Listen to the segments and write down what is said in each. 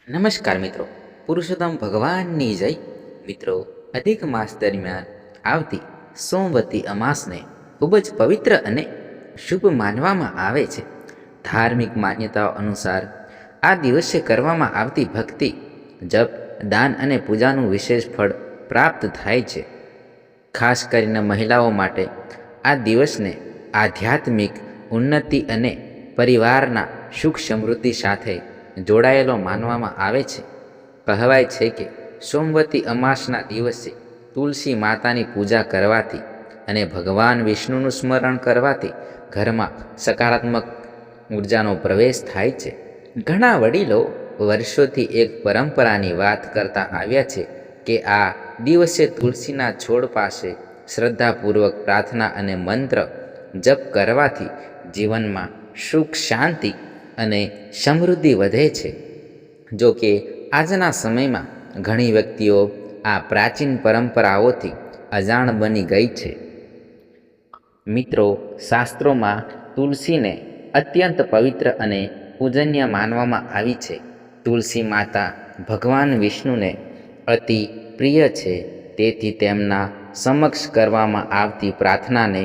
નમસ્કાર મિત્રો, પુરુષોત્તમ ભગવાનની જય. મિત્રો, અધિક માસ દરમિયાન આવતી સોમવતી અમાસને ખૂબ જ પવિત્ર અને શુભ માનવામાં આવે છે. ધાર્મિક માન્યતાઓ અનુસાર આ દિવસે કરવામાં આવતી ભક્તિ, જપ, દાન અને પૂજાનું વિશેષ ફળ પ્રાપ્ત થાય છે. ખાસ કરીને મહિલાઓ માટે આ દિવસને આધ્યાત્મિક ઉન્નતિ અને પરિવારના સુખ સમૃદ્ધિ સાથે જોડાયેલો માનવામાં આવે છે. કહેવાય છે કે સોમવતી અમાસના દિવસે તુલસી માતાની પૂજા કરવાથી અને ભગવાન વિષ્ણુનું સ્મરણ કરવાથી ઘરમાં સકારાત્મક ઉર્જાનો પ્રવેશ થાય છે. ઘણા વડીલો વર્ષોથી એક પરંપરાની વાત કરતા આવ્યા છે કે આ દિવસે તુલસીના છોડ પાસે શ્રદ્ધાપૂર્વક પ્રાર્થના અને મંત્ર જપ કરવાથી જીવનમાં સુખ, શાંતિ અને સમૃદ્ધિ વધે છે. જો કે આજના સમયમાં ઘણી વ્યક્તિઓ આ પ્રાચીન પરંપરાઓથી અજાણ બની ગઈ છે. મિત્રો, શાસ્ત્રોમાં તુલસીને અત્યંત પવિત્ર અને પૂજનીય માનવામાં આવી છે. તુલસી માતા ભગવાન વિષ્ણુને અતિ પ્રિય છે, તેથી તેમના સમક્ષ કરવામાં આવતી પ્રાર્થનાને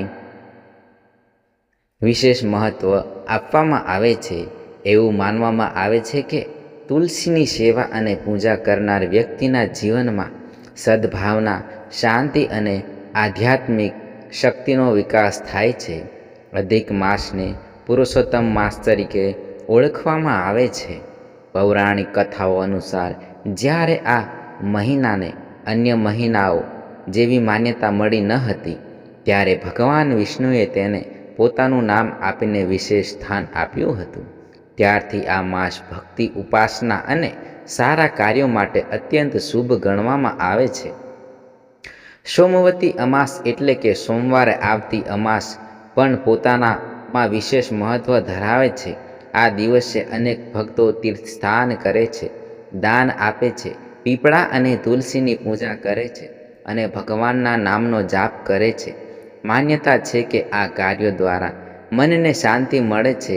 વિશેષ મહત્ત્વ આપવામાં આવે છે. એવું માનવામાં આવે છે કે તુલસીની સેવા અને પૂજા કરનાર વ્યક્તિના જીવનમાં સદ્ભાવના, શાંતિ અને આધ્યાત્મિક શક્તિનો વિકાસ થાય છે. અધિક માસને પુરુષોત્તમ માસ તરીકે ઓળખવામાં આવે છે. પૌરાણિક કથાઓ અનુસાર જ્યારે આ મહિનાને અન્ય મહિનાઓ જેવી માન્યતા મળી ન હતી, ત્યારે ભગવાન વિષ્ણુએ તેને પોતાનું નામ આપીને વિશેષ સ્થાન આપ્યું હતું. ત્યારથી આ માસ ભક્તિ, ઉપાસના અને સારા કાર્યો માટે અત્યંત શુભ ગણવામાં આવે છે. સોમવતી અમાસ એટલે કે સોમવારે આવતી અમાસ પણ પોતાનામાં વિશેષ મહત્ત્વ ધરાવે છે. આ દિવસે અનેક ભક્તો તીર્થસ્નાન કરે છે, દાન આપે છે, પીપળા અને તુલસીની પૂજા કરે છે અને ભગવાનના નામનો જાપ કરે છે. માન્યતા છે કે આ કાર્યો દ્વારા મનને શાંતિ મળે છે,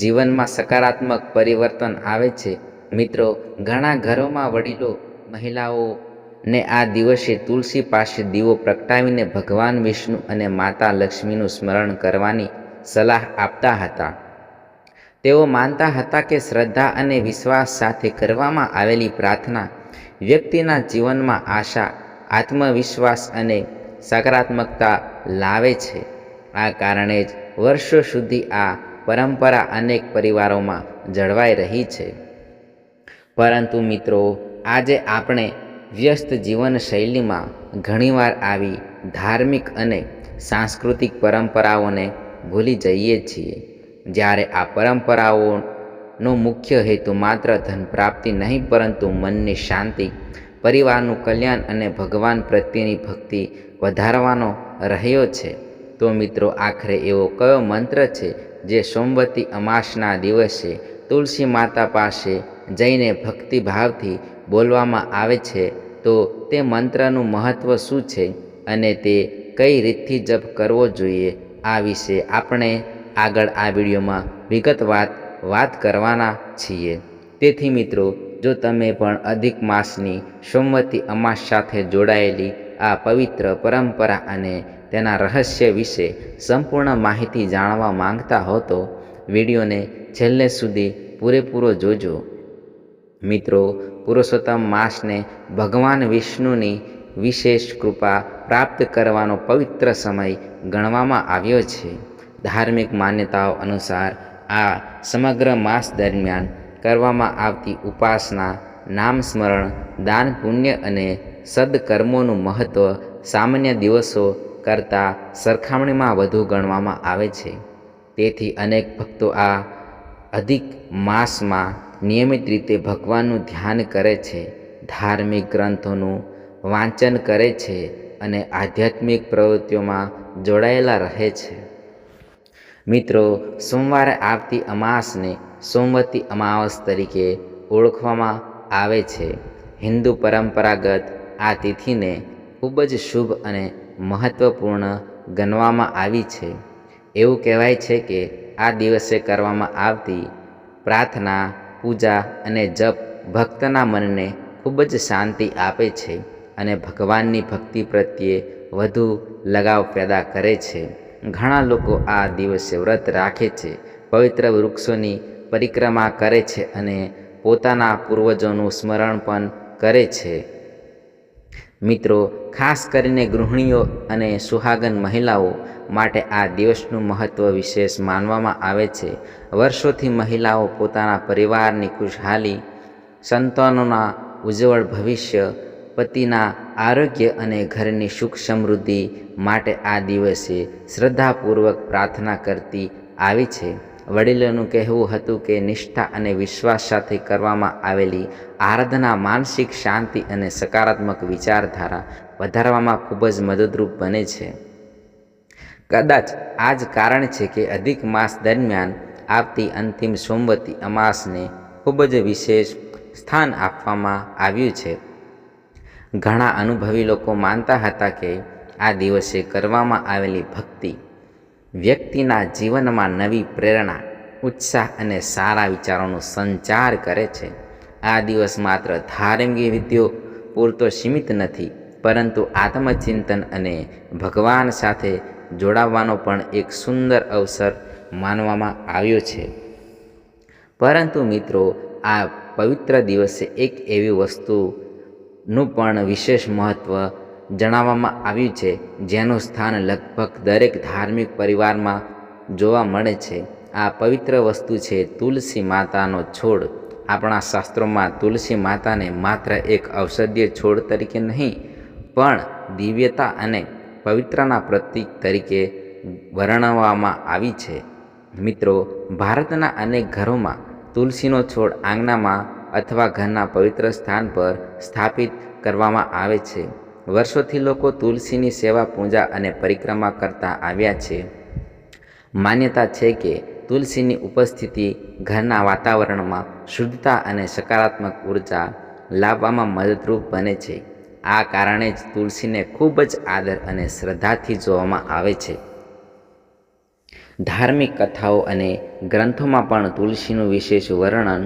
જીવનમાં સકારાત્મક પરિવર્તન આવે છે. મિત્રો, ઘણા ઘરોમાં વડીલો મહિલાઓને આ દિવસે તુલસી પાસે દીવો પ્રગટાવીને ભગવાન વિષ્ણુ અને માતા લક્ષ્મીનું સ્મરણ કરવાની સલાહ આપતા હતા. તેઓ માનતા હતા કે શ્રદ્ધા અને વિશ્વાસ સાથે કરવામાં આવેલી પ્રાર્થના વ્યક્તિના જીવનમાં આશા, આત્મવિશ્વાસ અને સકારાત્મકતા લાવે છે. આ કારણે જ વર્ષો સુધી આ પરંપરા અનેક પરિવારોમાં જળવાઈ રહી છે. પરંતુ મિત્રો, આજે આપણે વ્યસ્ત જીવનશૈલીમાં ઘણીવાર આવી ધાર્મિક અને સાંસ્કૃતિક પરંપરાઓને ભૂલી જઈએ છીએ. જ્યારે આ પરંપરાઓનો મુખ્ય હેતુ માત્ર ધન પ્રાપ્તિ નહીં, પરંતુ મનની શાંતિ, પરિવારનું કલ્યાણ અને ભગવાન પ્રત્યેની ભક્તિ વધારવાનો રહ્યો છે. તો મિત્રો, આખરે એવો કયો મંત્ર છે જે સોમવતી અમાસના દિવસે તુલસી માતા પાસે જઈને ભક્તિભાવથી બોલવામાં આવે છે? તો તે મંત્રનું મહત્ત્વ શું છે અને તે કઈ રીતથી જપ કરવો જોઈએ? આ વિશે આપણે આગળ આ વિડીયોમાં વિગતવાર વાત કરવાના છીએ. તેથી મિત્રો, જો તમે પણ અધિક માસની સોમવતી અમાસ સાથે જોડાયેલી આ પવિત્ર પરંપરા અને તેના રહસ્ય વિશે સંપૂર્ણ માહિતી જાણવા માંગતા હો તો વિડીયોને છેલ્લે સુધી પૂરેપૂરો જોજો. મિત્રો, પુરુષોત્તમ માસને ભગવાન વિષ્ણુની વિશેષ કૃપા પ્રાપ્ત કરવાનો પવિત્ર સમય ગણવામાં આવ્યો છે. ધાર્મિક માન્યતાઓ અનુસાર આ સમગ્ર માસ દરમિયાન કરવામાં આવતી ઉપાસના, નામસ્મરણ, દાન, પુણ્ય અને સદકર્મોનું મહત્ત્વ સામાન્ય દિવસો કરતાં સરખામણીમાં વધુ ગણવામાં આવે છે. તેથી અનેક ભક્તો આ અધિક માસમાં નિયમિત રીતે ભગવાનનું ધ્યાન કરે છે, ધાર્મિક ગ્રંથોનું વાંચન કરે છે અને આધ્યાત્મિક પ્રવૃત્તિઓમાં જોડાયેલા રહે છે. મિત્રો, સોમવારે આવતી અમાસને સોમવતી અમાવસ તરીકે ઓળખવામાં આવે છે. હિન્દુ પરંપરાગત આ તિથિને ખૂબ જ શુભ અને મહત્ત્વપૂર્ણ ગણવામાં આવી છે. એવું કહેવાય છે કે આ દિવસે કરવામાં આવતી પ્રાર્થના, પૂજા અને જપ ભક્તના મનને ખૂબ જ શાંતિ આપે છે અને ભગવાનની ભક્તિ પ્રત્યે વધુ લગાવ પેદા કરે છે. ઘણા લોકો આ દિવસે વ્રત રાખે છે, પવિત્ર વૃક્ષોની પરિક્રમા કરે છે અને પોતાના પૂર્વજોનું સ્મરણ પણ કરે છે. મિત્રો, ખાસ કરીને ગૃહિણીઓ અને સુહાગન મહિલાઓ માટે આ દિવસનું મહત્ત્વ વિશેષ માનવામાં આવે છે. વર્ષોથી મહિલાઓ પોતાના પરિવારની ખુશહાલી, સંતાનોના ઉજ્જવળ ભવિષ્ય, પતિના આરોગ્ય અને ઘરની સુખ સમૃદ્ધિ માટે આ દિવસે શ્રદ્ધાપૂર્વક પ્રાર્થના કરતી આવી છે. વડીલોનું કહેવું હતું કે નિષ્ઠા અને વિશ્વાસ સાથે કરવામાં આવેલી આરાધના માનસિક શાંતિ અને સકારાત્મક વિચારધારા વધારવામાં ખૂબ જ મદદરૂપ બને છે. કદાચ આ જ કારણ છે કે અધિક માસ દરમિયાન આવતી અંતિમ સોમવતી અમાસને ખૂબ જ વિશેષ સ્થાન આપવામાં આવ્યું છે. ઘણા અનુભવી લોકો માનતા હતા કે આ દિવસે કરવામાં આવેલી ભક્તિ વ્યક્તિના જીવનમાં નવી પ્રેરણા, ઉત્સાહ અને સારા વિચારોનો સંચાર કરે છે. આ દિવસ માત્ર ધાર્મિક વિધિઓ પૂરતો સીમિત નથી, પરંતુ આત્મચિંતન અને ભગવાન સાથે જોડાવાનો પણ એક સુંદર અવસર માનવામાં આવ્યો છે. પરંતુ મિત્રો, આ પવિત્ર દિવસે એક એવી વસ્તુનું પણ વિશેષ મહત્ત્વ જણાવવામાં આવ્યું છે જેનું સ્થાન લગભગ દરેક ધાર્મિક પરિવારમાં જોવા મળે છે. આ પવિત્ર વસ્તુ છે તુલસી માતાનો છોડ. આપણા શાસ્ત્રોમાં તુલસી માતાને માત્ર એક ઔષધીય છોડ તરીકે નહીં, પણ દિવ્યતા અને પવિત્રતાના પ્રતીક તરીકે વર્ણવવામાં આવી છે. મિત્રો, ભારતના અનેક ઘરોમાં તુલસીનો છોડ આંગણામાં અથવા ઘરના પવિત્ર સ્થાન પર સ્થાપિત કરવામાં આવે છે. વર્ષોથી લોકો તુલસીની સેવા, પૂજા અને પરિક્રમા કરતા આવ્યા છે. માન્યતા છે કે તુલસીની ઉપસ્થિતિ ઘરના વાતાવરણમાં શુદ્ધતા અને સકારાત્મક ઉર્જા લાવવામાં મદદરૂપ બને છે. આ કારણે જ તુલસીને ખૂબ જ આદર અને શ્રદ્ધાથી જોવામાં આવે છે. ધાર્મિક કથાઓ અને ગ્રંથોમાં પણ તુલસીનું વિશેષ વર્ણન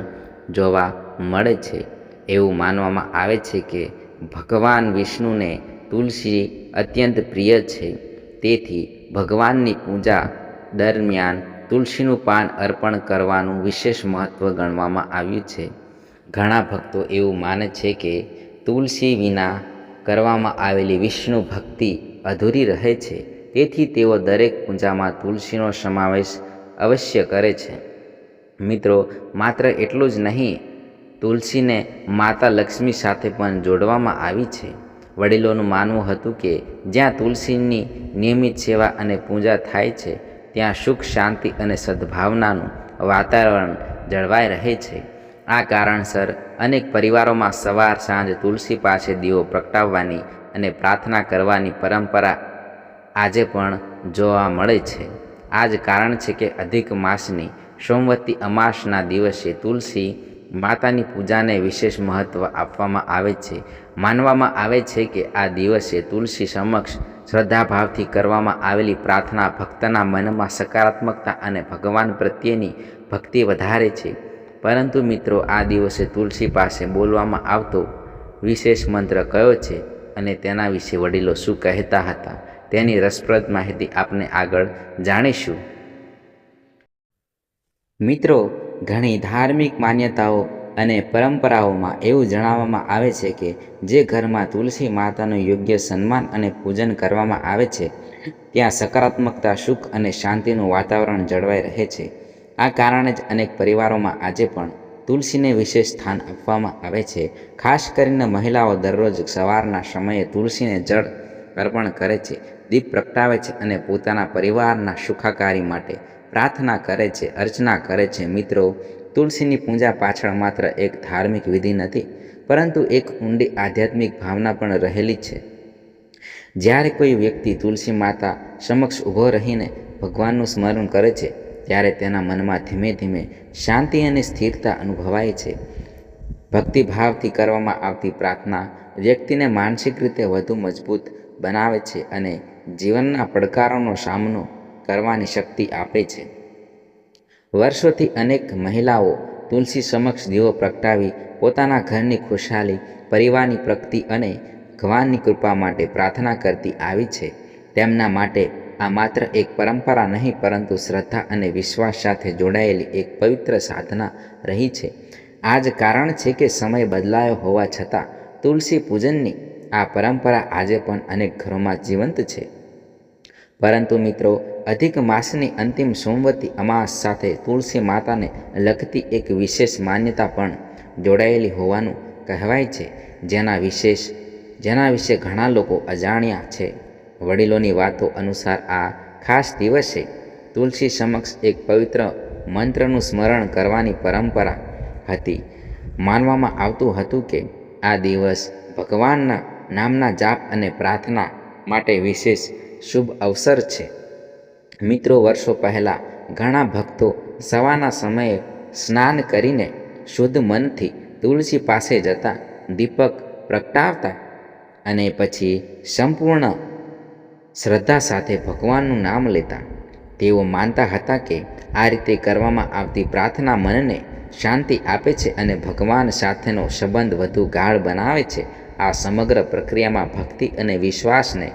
જોવા મળે છે. એવું માનવામાં આવે છે કે ભગવાન વિષ્ણુને તુલસી અત્યંત પ્રિય છે, તેથી ભગવાનની પૂજા દરમિયાન તુલસીનું પાન અર્પણ કરવાનું વિશેષ મહત્ત્વ ગણવામાં આવ્યું છે. ઘણા ભક્તો એવું માને છે કે તુલસી વિના કરવામાં આવેલી વિષ્ણુ ભક્તિ અધૂરી રહે છે, તેથી તેઓ દરેક પૂજામાં તુલસીનો સમાવેશ અવશ્ય કરે છે. મિત્રો, માત્ર એટલું જ નહીં, તુલસીને માતા લક્ષ્મી સાથે પણ જોડવામાં આવી છે. વડીલોનું માનવું હતું કે જ્યાં તુલસીની નિયમિત સેવા અને પૂજા થાય છે, ત્યાં સુખ, શાંતિ અને સદ્ભાવનાનું વાતાવરણ જળવાઈ રહે છે. આ કારણસર અનેક પરિવારોમાં સવાર સાંજ તુલસી પાસે દીવો પ્રગટાવવાની અને પ્રાર્થના કરવાની પરંપરા આજે પણ જોવા મળે છે. આ જ કારણ છે કે અધિક માસની સોમવતી અમાસના દિવસે તુલસી માતાની પૂજાને વિશેષ મહત્ત્વ આપવામાં આવે છે. માનવામાં આવે છે કે આ દિવસે તુલસી સમક્ષ શ્રદ્ધાભાવથી કરવામાં આવેલી પ્રાર્થના ભક્તના મનમાં સકારાત્મકતા અને ભગવાન પ્રત્યેની ભક્તિ વધારે છે. પરંતુ મિત્રો, આ દિવસે તુલસી પાસે બોલવામાં આવતો વિશેષ મંત્ર કયો છે અને તેના વિશે વડીલો શું કહેતા હતા, તેની રસપ્રદ માહિતી આપણે આગળ જાણીશું. મિત્રો, ઘણી ધાર્મિક માન્યતાઓ અને પરંપરાઓમાં એવું જણાવવામાં આવે છે કે જે ઘરમાં તુલસી માતાનું યોગ્ય સન્માન અને પૂજન કરવામાં આવે છે, ત્યાં સકારાત્મકતા, સુખ અને શાંતિનું વાતાવરણ જળવાઈ રહે છે. આ કારણે જ અનેક પરિવારોમાં આજે પણ તુલસીને વિશેષ સ્થાન આપવામાં આવે છે. ખાસ કરીને મહિલાઓ દરરોજ સવારના સમયે તુલસીને જળ અર્પણ કરે છે, દીપ પ્રગટાવે છે અને પોતાના પરિવારના સુખાકારી માટે પ્રાર્થના કરે છે, અર્ચના કરે છે. મિત્રો, તુલસીની પૂજા પાછળ માત્ર એક ધાર્મિક વિધિ નથી, પરંતુ એક ઊંડી આધ્યાત્મિક ભાવના પણ રહેલી છે. જ્યારે કોઈ વ્યક્તિ તુલસી માતા સમક્ષ ઊભો રહીને ભગવાનનું સ્મરણ કરે છે, ત્યારે તેના મનમાં ધીમે ધીમે શાંતિ અને સ્થિરતા અનુભવાય છે. ભક્તિભાવથી કરવામાં આવતી પ્રાર્થના વ્યક્તિને માનસિક રીતે વધુ મજબૂત બનાવે છે અને જીવનના પડકારોનો સામનો કરવાની શક્તિ આપે છે. વર્ષોથી અનેક મહિલાઓ તુલસી સમક્ષ દીવો પ્રગટાવી પોતાના ઘરની ખુશહાલી, પરિવારની પ્રગતિ અને ભગવાનની કૃપા માટે પ્રાર્થના કરતી આવી છે. તેમના માટે આ માત્ર એક પરંપરા નહીં, પરંતુ શ્રદ્ધા અને વિશ્વાસ સાથે જોડાયેલી એક પવિત્ર સાધના રહી છે. આ જ કારણ છે કે સમય બદલાયો હોવા છતાં તુલસી પૂજનની આ પરંપરા આજે પણ અનેક ઘરોમાં જીવંત છે. પરંતુ મિત્રો, અધિક માસની અંતિમ સોમવતી અમાસ સાથે તુલસી માતાને લગતી એક વિશેષ માન્યતા પણ જોડાયેલી હોવાનું કહેવાય છે, જેના વિશે ઘણા લોકો અજાણ્યા છે. વડીલોની વાતો અનુસાર આ ખાસ દિવસે તુલસી સમક્ષ એક પવિત્ર મંત્રનું સ્મરણ કરવાની પરંપરા હતી. માનવામાં આવતું હતું કે આ દિવસ ભગવાનના નામના જાપ અને પ્રાર્થના માટે વિશેષ શુભ અવસર છે. મિત્રો, વર્ષો પહેલાં ઘણા ભક્તો સવારના સમયે સ્નાન કરીને શુદ્ધ મનથી તુલસી પાસે જતા, દીપક પ્રગટાવતા અને પછી સંપૂર્ણ શ્રદ્ધા સાથે ભગવાનનું નામ લેતા. તેઓ માનતા હતા કે આ રીતે કરવામાં આવતી પ્રાર્થના મનને શાંતિ આપે છે અને ભગવાન સાથેનો સંબંધ વધુ ગાઢ બનાવે છે. આ સમગ્ર પ્રક્રિયામાં ભક્તિ અને વિશ્વાસને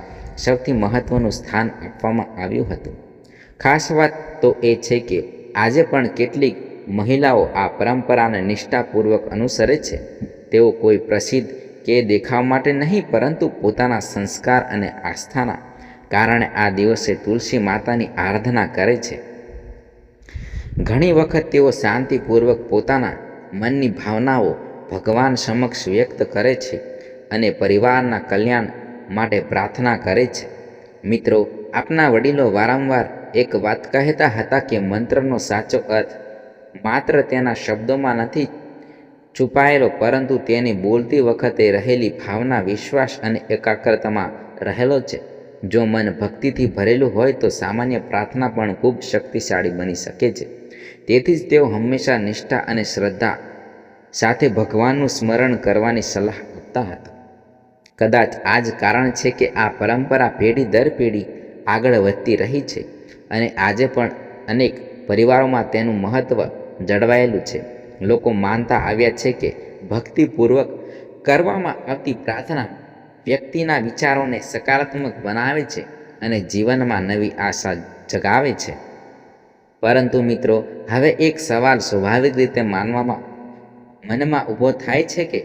સૌથી મહત્ત્વનું સ્થાન આપવામાં આવ્યું હતું. ખાસ વાત તો એ છે કે આજે પણ કેટલીક મહિલાઓ આ પરંપરાને નિષ્ઠાપૂર્વક અનુસરે છે. તેઓ કોઈ પ્રસિદ્ધ કે દેખાવ માટે નહીં, પરંતુ પોતાના સંસ્કાર અને આસ્થાના કારણે આ દિવસે તુલસી માતાની આરાધના કરે છે. ઘણી વખત તેઓ શાંતિપૂર્વક પોતાના મનની ભાવનાઓ ભગવાન સમક્ષ વ્યક્ત કરે છે અને પરિવારના કલ્યાણ માટે પ્રાર્થના કરે છે. મિત્રો, આપણા વડીલો વારંવાર એક વાત કહેતા હતા કે મંત્રનો સાચો અર્થ માત્ર તેના શબ્દોમાં નથી છુપાયેલો, પરંતુ તેની બોલતી વખતે રહેલી ભાવના, વિશ્વાસ અને એકાગ્રતામાં રહેલો છે. જો મન ભક્તિથી ભરેલું હોય તો સામાન્ય પ્રાર્થના પણ ખૂબ શક્તિશાળી બની શકે છે. તેથી જ તેઓ હંમેશા નિષ્ઠા અને શ્રદ્ધા સાથે ભગવાનનું સ્મરણ કરવાની સલાહ આપતા હતા. કદાચ આ જ કારણ છે કે આ પરંપરા પેઢી દર પેઢી આગળ વધતી રહી છે અને આજે પણ અનેક પરિવારોમાં તેનું મહત્ત્વ જળવાયેલું છે. લોકો માનતા આવ્યા છે કે ભક્તિપૂર્વક કરવામાં આવતી પ્રાર્થના વ્યક્તિના વિચારોને સકારાત્મક બનાવે છે અને જીવનમાં નવી આશા જગાવે છે. પરંતુ મિત્રો, હવે એક સવાલ સ્વાભાવિક રીતે મનમાં ઊભો થાય છે કે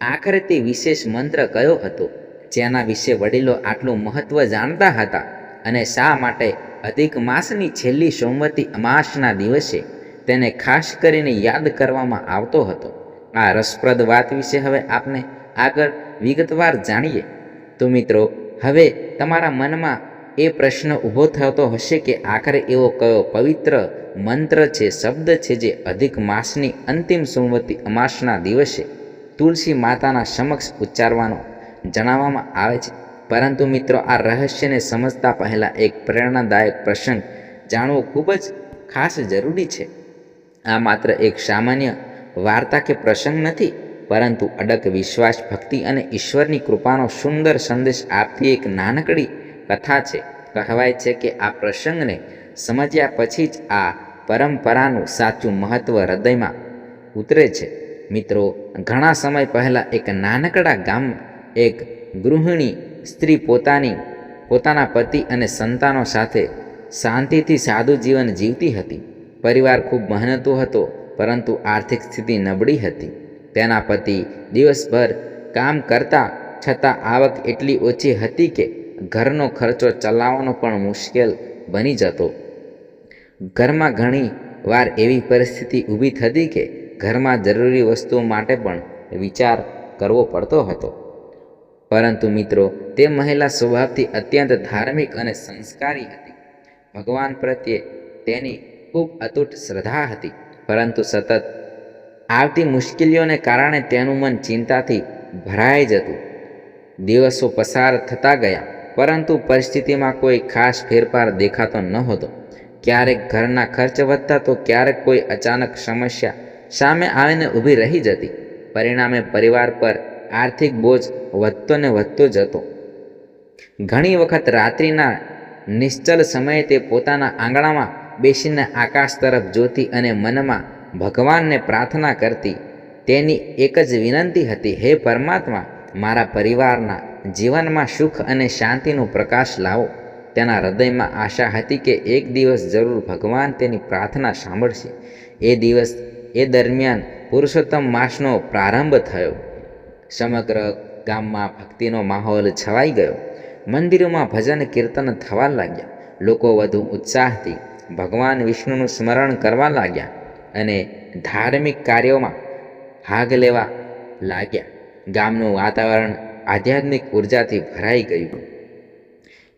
આખરે તે વિશેષ મંત્ર કયો હતો જેના વિશે વડીલો આટલું મહત્ત્વ જાણતા હતા, અને શા માટે અધિક માસની છેલ્લી સોમવતી અમાસના દિવસે તેને ખાસ કરીને યાદ કરવામાં આવતો હતો? આ રસપ્રદ વાત વિશે હવે આપણે આગળ વિગતવાર જાણીએ. તો મિત્રો, હવે તમારા મનમાં એ પ્રશ્ન ઊભો થતો હશે કે આખરે એવો કયો પવિત્ર મંત્ર છે, શબ્દ છે જે અધિક માસની અંતિમ સોમવતી અમાસના દિવસે તુલસી માતાના સમક્ષ ઉચ્ચારવાનો જણાવવામાં આવે છે. પરંતુ મિત્રો, આ રહસ્યને સમજતા પહેલાં એક પ્રેરણાદાયક પ્રસંગ જાણવો ખૂબ જ ખાસ જરૂરી છે. આ માત્ર એક સામાન્ય વાર્તા કે પ્રસંગ નથી, પરંતુ અડગ વિશ્વાસ, ભક્તિ અને ઈશ્વરની કૃપાનો સુંદર સંદેશ આપતી એક નાનકડી કથા છે. કહેવાય છે કે આ પ્રસંગને સમજ્યા પછી જ આ પરંપરાનું સાચું મહત્ત્વ હૃદયમાં ઉતરે છે. મિત્રો, ઘણા સમય પહેલાં એક નાનકડા ગામમાં એક ગૃહિણી સ્ત્રી પોતાના પતિ અને સંતાનો સાથે શાંતિથી સાદું જીવન જીવતી હતી. પરિવાર ખૂબ મહેનતુ હતો, પરંતુ આર્થિક સ્થિતિ નબળી હતી. તેના પતિ દિવસભર કામ કરતા છતાં આવક એટલી ઓછી હતી કે ઘરનો ખર્ચો ચલાવવાનો પણ મુશ્કેલ બની જતો. ઘરમાં ઘણી વાર એવી પરિસ્થિતિ ઊભી થતી કે ઘરમાં જરૂરી વસ્તુઓ માટે પણ વિચાર કરવો પડતો હતો. પરંતુ મિત્રો, તે મહિલા સ્વભાવથી અત્યંત ધાર્મિક અને સંસ્કારી હતી. ભગવાન પ્રત્યે તેની ખૂબ અતૂટ શ્રદ્ધા હતી, પરંતુ સતત આવતી મુશ્કેલીઓને કારણે તેનું મન ચિંતાથી ભરાઈ જતું. દિવસો પસાર થતા ગયા, પરંતુ પરિસ્થિતિમાં કોઈ ખાસ ફેરફાર દેખાતો નહોતો. ક્યારેક ઘરના ખર્ચ વધતા તો ક્યારેક કોઈ અચાનક સમસ્યા સામે આવીને ઊભી રહી જતી. પરિણામે પરિવાર પર આર્થિક બોજ વધતો ને વધતો જતો. ઘણી વખત રાત્રિના નિશ્ચલ સમયે તે પોતાના આંગણામાં બેસીને આકાશ તરફ જોતી અને મનમાં ભગવાનને પ્રાર્થના કરતી. તેની એક જ વિનંતી હતી, હે પરમાત્મા, મારા પરિવારના જીવનમાં સુખ અને શાંતિનો પ્રકાશ લાવો. તેના હૃદયમાં આશા હતી કે એક દિવસ જરૂર ભગવાન તેની પ્રાર્થના સાંભળશે. એ દરમિયાન પુરુષોત્તમ માસનો પ્રારંભ થયો. સમગ્ર ગામમાં ભક્તિનો માહોલ છવાઈ ગયો. મંદિરોમાં ભજન કીર્તન થવા લાગ્યા. લોકો વધુ ઉત્સાહથી ભગવાન વિષ્ણુનું સ્મરણ કરવા લાગ્યા અને ધાર્મિક કાર્યોમાં ભાગ લેવા લાગ્યા. ગામનું વાતાવરણ આધ્યાત્મિક ઉર્જાથી ભરાઈ ગયું.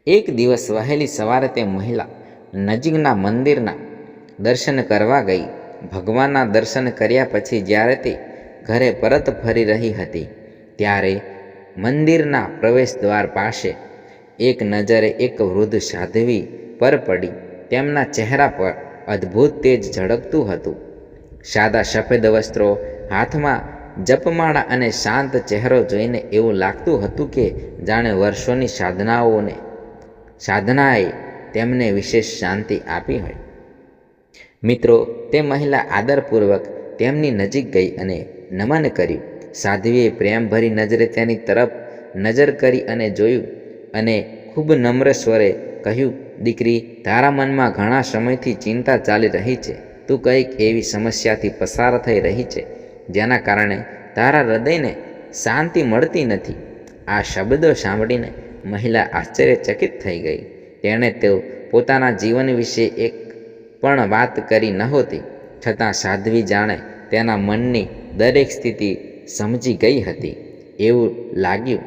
એક દિવસ વહેલી સવારે તે મહિલા નજીકના મંદિરના દર્શન કરવા ગઈ. ભગવાનના દર્શન કર્યા પછી જ્યારે તે ઘરે પરત ફરી રહી હતી ત્યારે મંદિરના પ્રવેશ દ્વાર પાસે એક નજરે એક વૃદ્ધ સાધ્વી પર પડી. તેમના ચહેરા પર અદ્ભુત તેજ ઝળકતું હતું. સાદા સફેદ વસ્ત્રો, હાથમાં જપમાળા અને શાંત ચહેરો જોઈને એવું લાગતું હતું કે જાણે વર્ષોની સાધનાએ તેમને વિશેષ શાંતિ આપી હોય. મિત્રો, તે મહિલા આદરપૂર્વક તેમની નજીક ગઈ અને નમન કર્યું. સાધ્વીએ પ્રેમભરી નજરે તેની તરફ નજર કરી અને જોયું અને ખૂબ નમ્ર સ્વરે કહ્યું, દીકરી, તારા મનમાં ઘણા સમયથી ચિંતા ચાલી રહી છે. તું કંઈક એવી સમસ્યાથી પસાર થઈ રહી છે જેના કારણે તારા હૃદયને શાંતિ મળતી નથી. આ શબ્દો સાંભળીને મહિલા આશ્ચર્યચકિત થઈ ગઈ. તેણે તો પોતાના જીવન વિશે એક પણ વાત કરી નહોતી, છતાં સાધ્વી જાણે તેના મનની દરેક સ્થિતિ સમજી ગઈ હતી એવું લાગ્યું.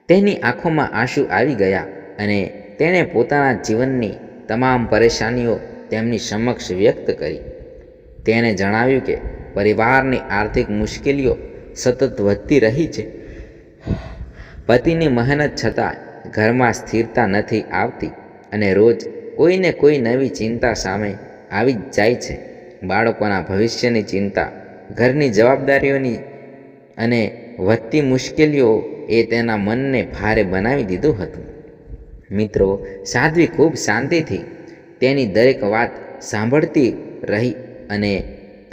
તેની આંખોમાં આંસુ આવી ગયા અને તેણે પોતાના જીવનની તમામ પરેશાનીઓ તેમની સમક્ષ વ્યક્ત કરી. તેણે જણાવ્યું કે પરિવારની આર્થિક મુશ્કેલીઓ સતત વધતી રહી છે. પતિની મહેનત છતાં ઘરમાં સ્થિરતા નથી આવતી અને રોજ કોઈને કોઈ નવી ચિંતા સામે આવી જ જાય છે. બાળકોના ભવિષ્યની ચિંતા, ઘરની જવાબદારીઓની અને વધતી મુશ્કેલીઓ એ તેના મનને ભારે બનાવી દીધું હતું. મિત્રો, સાધ્વી ખૂબ શાંતિથી તેની દરેક વાત સાંભળતી રહી અને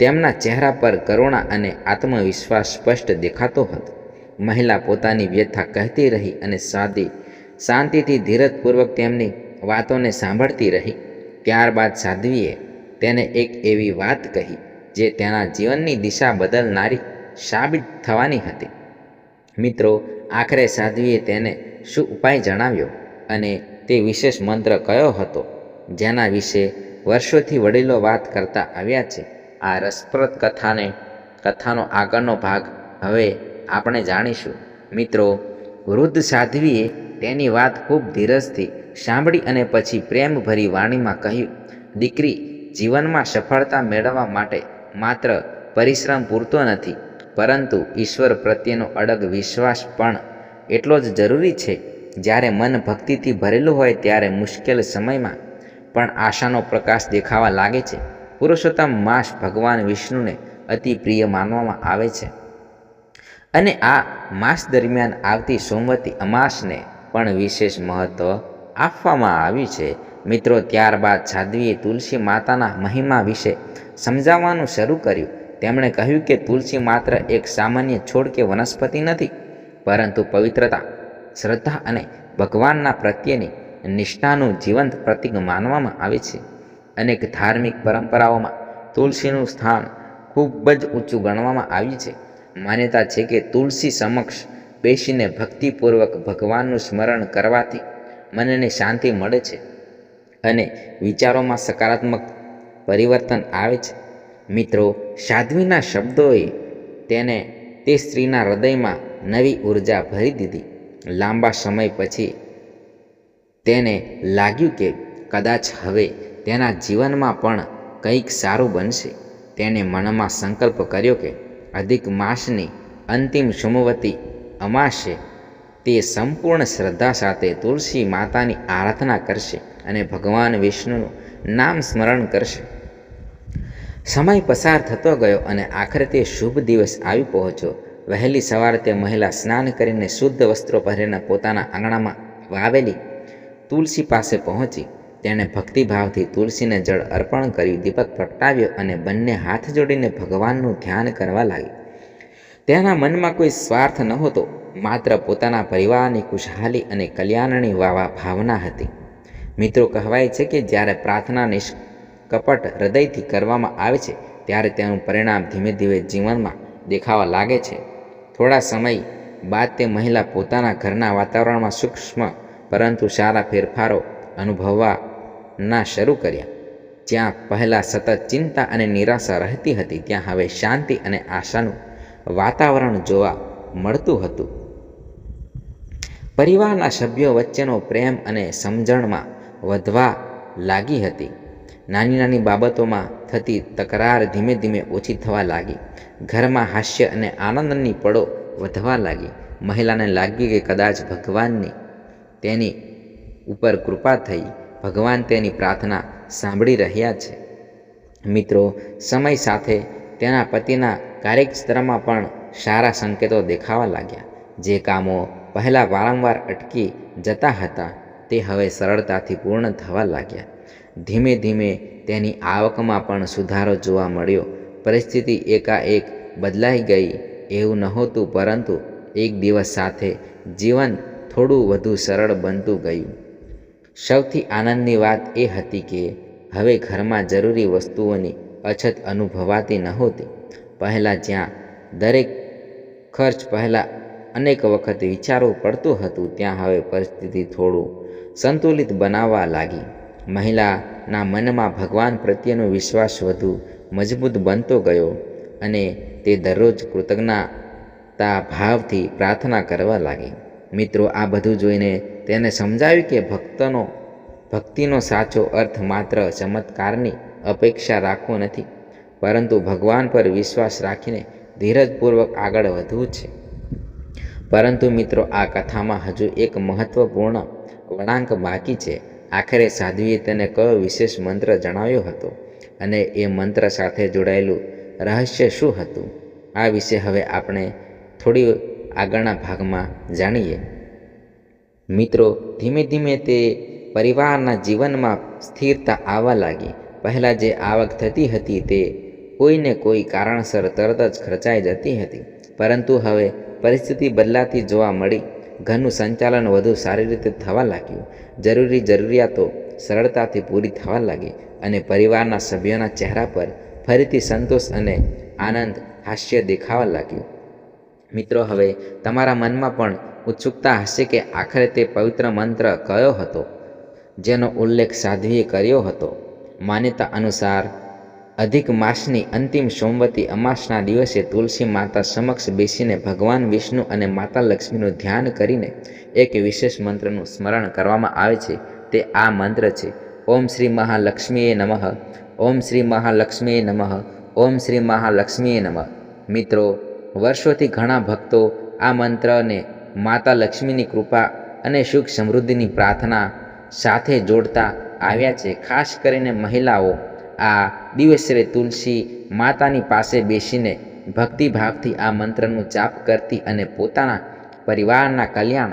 તેમના ચહેરા પર કરુણા અને આત્મવિશ્વાસ સ્પષ્ટ દેખાતો હતો. મહિલા પોતાની વ્યથા કહેતી રહી અને શાંતિથી ધીરજપૂર્વક તેમની વાતોને સાંભળતી રહી. ત્યારબાદ સાધ્વીએ તેને એક એવી વાત કહી જે તેના જીવનની દિશા બદલનારી સાબિત થવાની હતી. મિત્રો, આખરે સાધ્વીએ તેને શું ઉપાય જણાવ્યો અને તે વિશેષ મંત્ર કયો હતો જેના વિશે વર્ષોથી વડીલો વાત કરતા આવ્યા છે. આ રસપ્રદ કથાનો આગળનો ભાગ હવે આપણે જાણીશું. મિત્રો, વૃદ્ધ સાધ્વીએ તેની વાત ખૂબ ધીરજથી સાંભળી અને પછી પ્રેમભરી વાણીમાં કહ્યું, દીકરી, જીવનમાં સફળતા મેળવવા માટે માત્ર પરિશ્રમ પૂરતો નથી, પરંતુ ઈશ્વર પ્રત્યેનો અડગ વિશ્વાસ પણ એટલો જ જરૂરી છે. જ્યારે મન ભક્તિથી ભરેલું હોય ત્યારે મુશ્કેલ સમયમાં પણ આશાનો પ્રકાશ દેખાવા લાગે છે. પુરુષોત્તમ માસ ભગવાન વિષ્ણુને અતિ પ્રિય માનવામાં આવે છે અને આ માસ દરમિયાન આવતી સોમવતી અમાસને પણ વિશેષ મહત્વ આપવામાં આવ્યું છે. મિત્રો, ત્યારબાદ સાધ્વીએ તુલસી માતાના મહિમા વિશે સમજાવવાનું શરૂ કર્યું. તેમણે કહ્યું કે તુલસી માત્ર એક સામાન્ય છોડ કે વનસ્પતિ નથી, પરંતુ પવિત્રતા, શ્રદ્ધા અને ભગવાનના પ્રત્યેની નિષ્ઠાનું જીવંત પ્રતીક માનવામાં આવે છે. અનેક ધાર્મિક પરંપરાઓમાં તુલસીનું સ્થાન ખૂબ જ ઊંચું ગણવામાં આવ્યું છે. માન્યતા છે કે તુલસી સમક્ષ બેસીને ભક્તિપૂર્વક ભગવાનનું સ્મરણ કરવાથી મનને શાંતિ મળે છે અને વિચારોમાં સકારાત્મક પરિવર્તન આવે છે. મિત્રો, સાધ્વીના શબ્દોએ તે સ્ત્રીના હૃદયમાં નવી ઉર્જા ભરી દીધી. લાંબા સમય પછી તેને લાગ્યું કે કદાચ હવે તેના જીવનમાં પણ કંઈક સારું બનશે. તેણે મનમાં સંકલ્પ કર્યો કે અધિક માસની અંતિમ સોમવતી અમાસે તે સંપૂર્ણ શ્રદ્ધા સાથે તુલસી માતાની આરાધના કરશે અને ભગવાન વિષ્ણુનું નામ સ્મરણ કરશે. સમય પસાર થતો ગયો અને આખરે તે શુભ દિવસ આવી પહોંચ્યો. વહેલી સવારે તે મહિલા સ્નાન કરીને શુદ્ધ વસ્ત્રો પહેરીને પોતાના આંગણામાં વાવેલી તુલસી પાસે પહોંચી. તેણે ભક્તિભાવથી તુલસીને જળ અર્પણ કર્યું, દીપક પ્રગટાવ્યો અને બંને હાથ જોડીને ભગવાનનું ધ્યાન કરવા લાગી. તેના મનમાં કોઈ સ્વાર્થ નહોતો, માત્ર પોતાના પરિવારની ખુશહાલી અને કલ્યાણની ભાવના હતી. મિત્રો, કહેવાય છે કે જ્યારે પ્રાર્થના નિષ્કપટ હૃદયથી કરવામાં આવે છે ત્યારે તેનું પરિણામ ધીમે ધીમે જીવનમાં દેખાવા લાગે છે. થોડા સમય બાદ તે મહિલા પોતાના ઘરના વાતાવરણમાં સૂક્ષ્મ પરંતુ સારા ફેરફારો અનુભવવાના શરૂ કર્યા. જ્યાં પહેલાં સતત ચિંતા અને નિરાશા રહેતી હતી, ત્યાં હવે શાંતિ અને આશાનું વાતાવરણ જોવા મળતું હતું. પરિવારના સભ્યો વચ્ચેનો પ્રેમ અને સમજણમાં વધવા લાગી હતી. નાની નાની બાબતોમાં થતી તકરાર ધીમે ધીમે ઓછી થવા લાગી. ઘરમાં હાસ્ય અને આનંદની પળો વધવા લાગી. મહિલાને લાગ્યું કે કદાચ ભગવાનની તેની ઉપર કૃપા થઈ, ભગવાન તેની પ્રાર્થના સાંભળી રહ્યા છે. મિત્રો, સમય સાથે તેના પતિના કાર્યક્ષેત્રમાં પણ સારા સંકેતો દેખાવા લાગ્યા. જે કામો પહેલાં વારંવાર અટકી જતા હતા તે હવે સરળતાથી પૂર્ણ થવા લાગ્યા. ધીમે ધીમે તેની આવકમાં પણ સુધારો જોવા મળ્યો. પરિસ્થિતિ એકાએક બદલાઈ ગઈ એવું નહોતું, પરંતુ એક દિવસ સાથે જીવન થોડું વધુ સરળ બનતું ગયું. સૌથી આનંદની વાત એ હતી કે હવે ઘરમાં જરૂરી વસ્તુઓની અછત અનુભવાતી નહોતી. પહેલાં જ્યાં દરેક ખર્ચ પહેલાં અનેક વખત વિચારવું પડતું હતું, ત્યાં હવે પરિસ્થિતિ થોડું સંતુલિત બનાવવા લાગી. મહિલાના મનમાં ભગવાન પ્રત્યેનો વિશ્વાસ વધુ મજબૂત બનતો ગયો અને તે દરરોજ કૃતજ્ઞતા ભાવથી પ્રાર્થના કરવા લાગી. મિત્રો, આ બધું જોઈને તેને સમજાવ્યું કે ભક્તિનો સાચો અર્થ માત્ર ચમત્કારની અપેક્ષા રાખવો નથી, પરંતુ ભગવાન પર વિશ્વાસ રાખીને ધીરજપૂર્વક આગળ વધવું છે. પરંતુ મિત્રો, આ કથામાં હજુ એક મહત્વપૂર્ણ વળાંક બાકી છે. આખરે સાધ્વીએ તેને કયો વિશેષ મંત્ર જણાવ્યો હતો અને એ મંત્ર સાથે જોડાયેલું રહસ્ય શું હતું? આ વિશે હવે આપણે થોડી આગળના ભાગમાં જાણીએ. મિત્રો, ધીમે ધીમે તે પરિવારના જીવનમાં સ્થિરતા આવવા લાગી. પહેલાં જે આવક થતી હતી તે કોઈને કોઈ કારણસર તરત જ ખર્ચાઈ જતી હતી, પરંતુ હવે પરિસ્થિતિ બદલાતી જોવા મળી. ઘરનું સંચાલન વધુ સારી રીતે થવા લાગ્યું, જરૂરી જરૂરિયાતો સરળતાથી પૂરી થવા લાગી અને પરિવારના સભ્યોના ચહેરા પર ફરીથી સંતોષ અને આનંદ હાસ્ય દેખાવા લાગ્યું. મિત્રો, હવે તમારા મનમાં પણ ઉત્સુકતા હશે કે આખરે તે પવિત્ર મંત્ર કયો હતો જેનો ઉલ્લેખ સાધ્વીએ કર્યો હતો. માન્યતા અનુસાર અધિક માસની અંતિમ સોમવતી અમાસના દિવસે તુલસી માતા સમક્ષ બેસીને ભગવાન વિષ્ણુ અને માતા લક્ષ્મીનું ધ્યાન કરીને એક વિશેષ મંત્રનું સ્મરણ કરવામાં આવે છે. તે આ મંત્ર છે: ઓમ શ્રી મહાલક્ષ્મીએ નમઃ, ઓમ શ્રી મહાલક્ષ્મીએ નમઃ, ઓમ શ્રી મહાલક્ષ્મીએ નમઃ. મિત્રો, વર્ષોથી ઘણા ભક્તો આ મંત્રને માતા લક્ષ્મીની કૃપા અને સુખ સમૃદ્ધિની પ્રાર્થના સાથે જોડતા આવ્યા છે. ખાસ કરીને મહિલાઓ આ દિવસે તુલસી માતાની પાસે બેસીને ભક્તિભાવથી આ મંત્રનું જાપ કરતી અને પોતાના પરિવારના કલ્યાણ,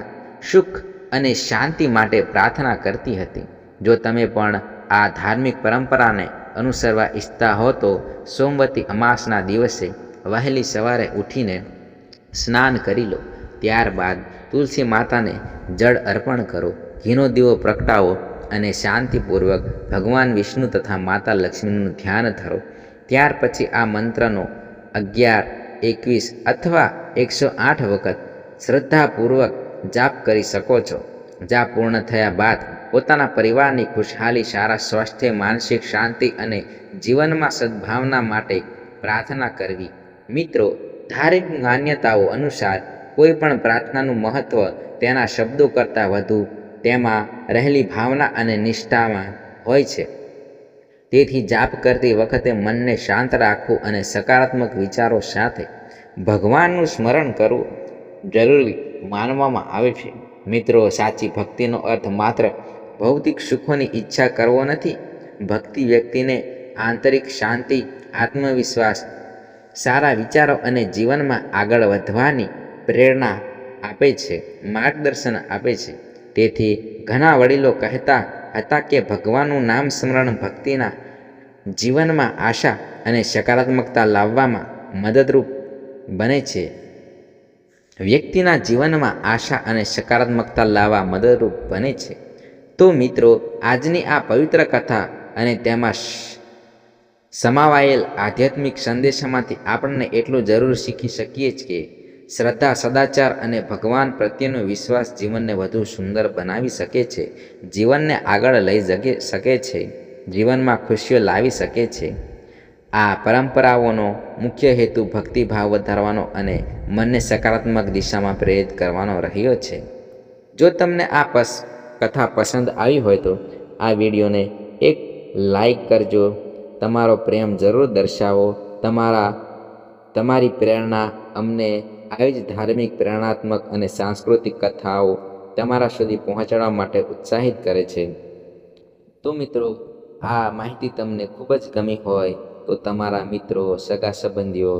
સુખ અને શાંતિ માટે પ્રાર્થના કરતી હતી. જો તમે પણ આ ધાર્મિક પરંપરાને અનુસરવા ઈચ્છતા હો તો સોમવતી અમાસના દિવસે વહેલી સવારે ઉઠીને સ્નાન કરી લો. ત્યારબાદ તુલસી માતાને જળ અર્પણ કરો, ઘીનો દીવો પ્રગટાવો અને શાંતિપૂર્વક ભગવાન વિષ્ણુ તથા માતા લક્ષ્મીનું ધ્યાન ધરો. ત્યાર પછી આ મંત્રનો 11, 21 અથવા 108 વખત શ્રદ્ધાપૂર્વક જાપ કરી શકો છો. જાપ પૂર્ણ થયા બાદ પોતાના પરિવારની ખુશહાલી, સારા સ્વાસ્થ્ય, માનસિક શાંતિ અને જીવનમાં સદ્ભાવના માટે પ્રાર્થના કરવી. મિત્રો, ધાર્મિક માન્યતાઓ અનુસાર કોઈ પણ પ્રાર્થનાનું મહત્ત્વ તેના શબ્દો કરતાં વધુ તેમાં રહેલી ભાવના અને નિષ્ઠામાં હોય છે. તેથી જાપ કરતી વખતે મનને શાંત રાખવું અને સકારાત્મક વિચારો સાથે ભગવાનનું સ્મરણ કરવું જરૂરી માનવામાં આવે છે. મિત્રો, સાચી ભક્તિનો અર્થ માત્ર ભૌતિક સુખોની ઈચ્છા કરવો નથી. ભક્તિ વ્યક્તિને આંતરિક શાંતિ, આત્મવિશ્વાસ, સારા વિચારો અને જીવનમાં આગળ વધવાની પ્રેરણા આપે છે, માર્ગદર્શન આપે છે. તેથી ઘણા વડીલો કહેતા હતા કે ભગવાનનું નામ સ્મરણ ભક્તિના જીવનમાં આશા અને સકારાત્મકતા લાવવામાં મદદરૂપ બને છે. વ્યક્તિના જીવનમાં આશા અને સકારાત્મકતા લાવવા મદદરૂપ બને છે. તો મિત્રો, આજની આ પવિત્ર કથા અને તેમાં સમાવાયેલ આધ્યાત્મિક સંદેશામાંથી આપણને એટલું જરૂર શીખી શકીએ કે શ્રદ્ધા, સદાચાર અને ભગવાન પ્રત્યેનો વિશ્વાસ જીવનને વધુ સુંદર બનાવી શકે છે, જીવનને આગળ લઈ શકે છે, જીવનમાં ખુશીઓ લાવી શકે છે. આ પરંપરાઓનો મુખ્ય હેતુ ભક્તિભાવ વધારવાનો અને મનને સકારાત્મક દિશામાં પ્રેરિત કરવાનો રહ્યો છે. જો તમને આ કથા પસંદ આવી હોય તો આ વિડીયોને એક લાઈક કરજો. તમારો પ્રેમ જરૂર દર્શાવો. તમારી પ્રેરણા અમને આવી જ ધાર્મિક, પ્રેરણાત્મક અને સાંસ્કૃતિક કથાઓ તમારા સુધી પહોંચાડવા માટે ઉત્સાહિત કરે છે. તો મિત્રો, આ માહિતી તમને ખૂબ જ ગમી હોય તો તમારા મિત્રો, સગા સંબંધીઓ,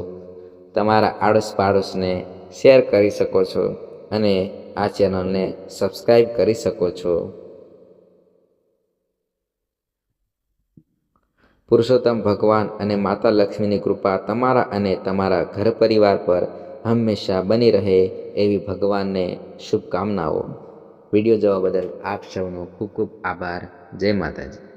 તમારા આડોશ પાડોશને શેર કરી શકો છો અને આ ચેનલને સબસ્ક્રાઈબ કરી શકો છો. પુરુષોત્તમ ભગવાન અને માતા લક્ષ્મીની કૃપા તમારા અને તમારા ઘર પરિવાર પર હંમેશા બની રહે એવી ભગવાનને શુભકામનાઓ. વિડીયો જોવા બદલ આપ સૌનો ખૂબ ખૂબ આભાર. જય માતાજી.